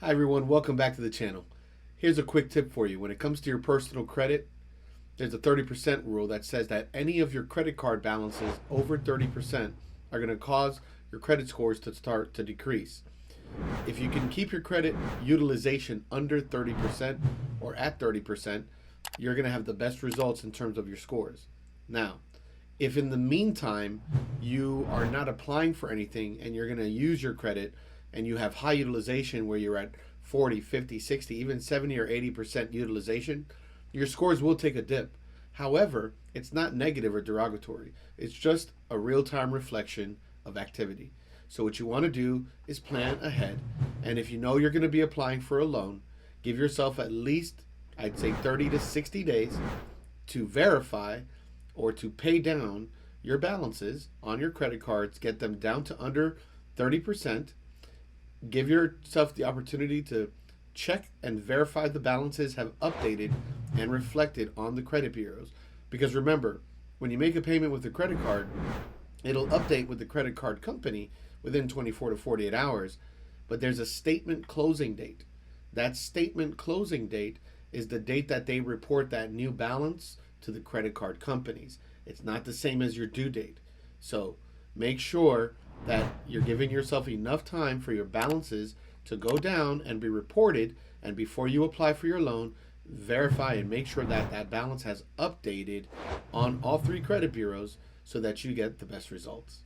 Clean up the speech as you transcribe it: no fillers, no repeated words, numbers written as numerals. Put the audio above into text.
Hi everyone, welcome back to the channel. Here's a quick tip for you. When it comes to your personal credit, there's a 30% rule that says that any of your credit card balances over 30% are going to cause your credit scores to start to decrease. If you can keep your credit utilization under 30% or at 30%, you're going to have the best results in terms of your scores. Now, if in the meantime you are not applying for anything and you're going to use your credit and you have high utilization where you're at 40, 50, 60, even 70 or 80% utilization, your scores will take a dip. However, it's not negative or derogatory. It's just a real-time reflection of activity. So what you want to do is plan ahead. And if you know you're going to be applying for a loan, give yourself at least, I'd say 30 to 60 days to verify or to pay down your balances on your credit cards, get them down to under 30%. Give yourself the opportunity to check and verify the balances have updated and reflected on the credit bureaus. Because remember, when you make a payment with a credit card, it'll update with the credit card company within 24 to 48 hours, but there's a statement closing date. That statement closing date is the date that they report that new balance to the credit card companies. It's not the same as your due date. So make sure that you're giving yourself enough time for your balances to go down and be reported, and before you apply for your loan, verify and make sure that that balance has updated on all three credit bureaus so that you get the best results.